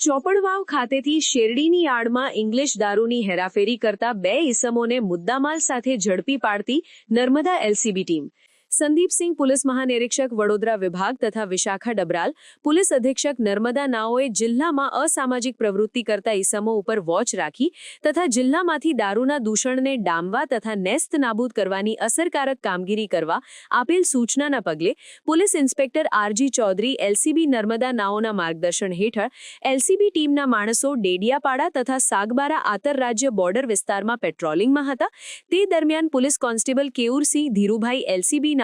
ચોપડવાવ ખાતેથી શેરડીની આડમાં ઇંગ્લિશ દારૂની હેરાફેરી કરતા 2 ઇસમોને મુદ્દામાલ સાથે ઝડપી પાડતી Narmada LCB team. Sandeepsinh police મહાનિરીક્ષક વડોદરા વિભાગ તથા વિશાખા ડબરાલ પોલીસ અધિક્ષક નર્મદા નાઓએ જિલ્લામાં અસામાજિક પ્રવૃત્તિ કરતા ઇસમો ઉપર વોચ રાખી તથા જિલ્લામાંથી દારૂના દૂષણને ડામવા તથા નેસ્ત નાબૂદ કરવાની અસરકારક કામગીરી કરવા આપેલ સૂચનાના પગલે police inspector R G Chaudhary LCB Narmada નાઓના માર્ગદર્શન હેઠળ એલસીબી ટીમના માણસો ડેડિયાપાડા તથા સાગબારા આંતરરાજ્ય બોર્ડર વિસ્તારમાં પેટ્રોલિંગમાં હતા. તે દરમિયાન પોલીસ કોન્સ્ટેબલ કેયુરસિંહ ધીરુભાઈ એલસીબી નાઓને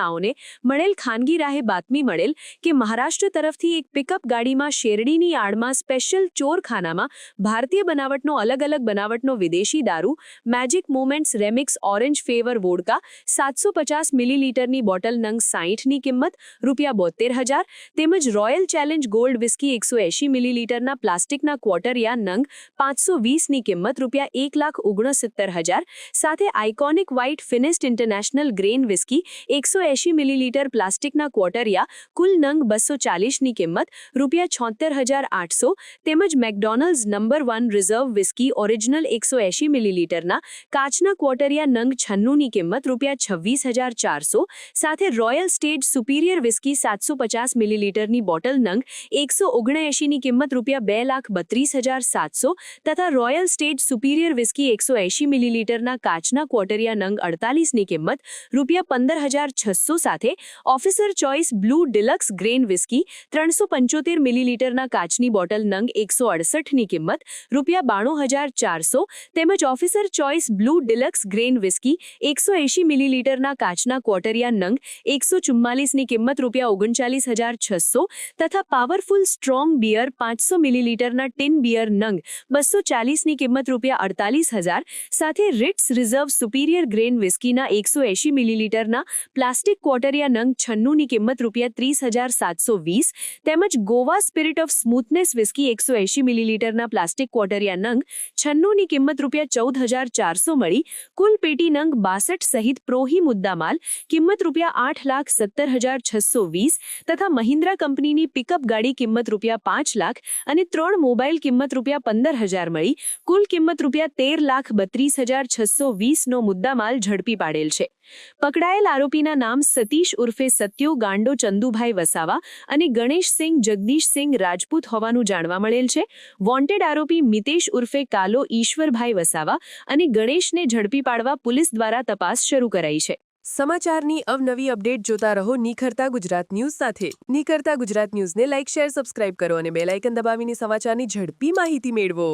મળેલ ખાનગી રાહે બાતમી મળેલ કે મહારાષ્ટ્ર તરફથી એક પિકઅપ ગાડીમાં શેરડીની આડમાં સ્પેશિયલ ચોરખાનામાં ભારતીય બનાવટનો અલગ બનાવટનો વિદેશી દારૂ magic moments remix orange flavour vodka 750 મિલીલીટરની બોટલ નંગ 60ની કિંમત ₹72,000 તેમજ રોયલ ચેલેન્જ ગોલ્ડ વિસ્કી 180 મિલીલીટરના પ્લાસ્ટિકના ક્વોટરિયા નંગ 520ની કિંમત ₹1,69,000 સાથે iconic white finished international grain whisky 180 millilitre પ્લાસ્ટિકના ક્વોટરિયા કુલ નંગ 240ની કિંમત ₹76,800 તેમજ McDonald's number 1 reserve whisky original 180 મિલીલીટરના કાચના ક્વોટરિયા નંગ 96ની કિંમત ₹26,400 સાથે રોયલ સ્ટેજ સુપિરિયર વિસ્કી 750 મિલીલીટરની બોટલ નંગ 179ની કિંમત ₹2,32,700 તથા રોયલ સ્ટેજ સુપિરિયર વિસ્કી 180 મિલીલીટરના કાચના ક્વોટરિયા નંગ 48ની કિંમત ₹15,600 સાથે officer choice blue deluxe grain whisky 375 મિલીલીટરના કાચની બોટલ નંગ 168ની કિંમત ₹92,400 તેમજ officer choice blue deluxe grain whisky 180 મિલીલીટરના કાચના ક્વોટરિયા નંગ 144ની કિંમત ₹39,600 તથા પાવરફુલ સ્ટ્રોંગ બિયર 500 મિલીલીટરના ટિન બિયર નંગ 240ની કિંમત ₹48,000 સાથે રિટ્સ રિઝર્વ સુપિરિયર ગ્રેન વિસ્કીના 180 મિલીલીટરના પ્લાસ્ટિક ક્વોટરિયા નંગ 96ની કિંમત ₹30,720 તેમજ Goa spirit of smoothness whisky 180 મિલીલીટરના પ્લાસ્ટિક ક્વોટરિયા નંગ 96ની કિંમત ₹14,400 મળી કુલ પેટી નંગ 62 સહિત પ્રોહી મુદ્દામાલ કિંમત ₹8,70,620 તથા મહિન્દ્રા કંપનીની પિકઅપ ગાડી કિંમત ₹5 લાખ અને 3 મોબાઈલ કિંમત ₹15,000 મળી કુલ કિંમત ₹13,32,620નો મુદ્દામાલ ઝડપી પાડેલ છે. પકડાયેલ આરોપીના નામ સતીશ ઉર્ફે સત્યો ગાંડો ચંદુભાઈ વસાવા અને ગણેશસિંહ જગદીશસિંહ રાજપૂત હોવાનું જાણવા મળેલ છે. વોન્ટેડ આરોપી મિતેશ ઉર્ફે કાલો ઈશ્વરભાઈ વસાવા અને ગણેશને ઝડપી પાડવા પોલીસ દ્વારા તપાસ શરૂ કરાઈ છે. સમાચારની અવનવી અપડેટ જોતા રહો નિખરતા ગુજરાત ન્યૂઝ સાથે. નિખરતા ગુજરાત ન્યૂઝને લાઇક, શેર, સબસ્ક્રાઇબ કરો અને બેલ આઇકન દબાવીને સમાચારની ઝડપી માહિતી મેળવો.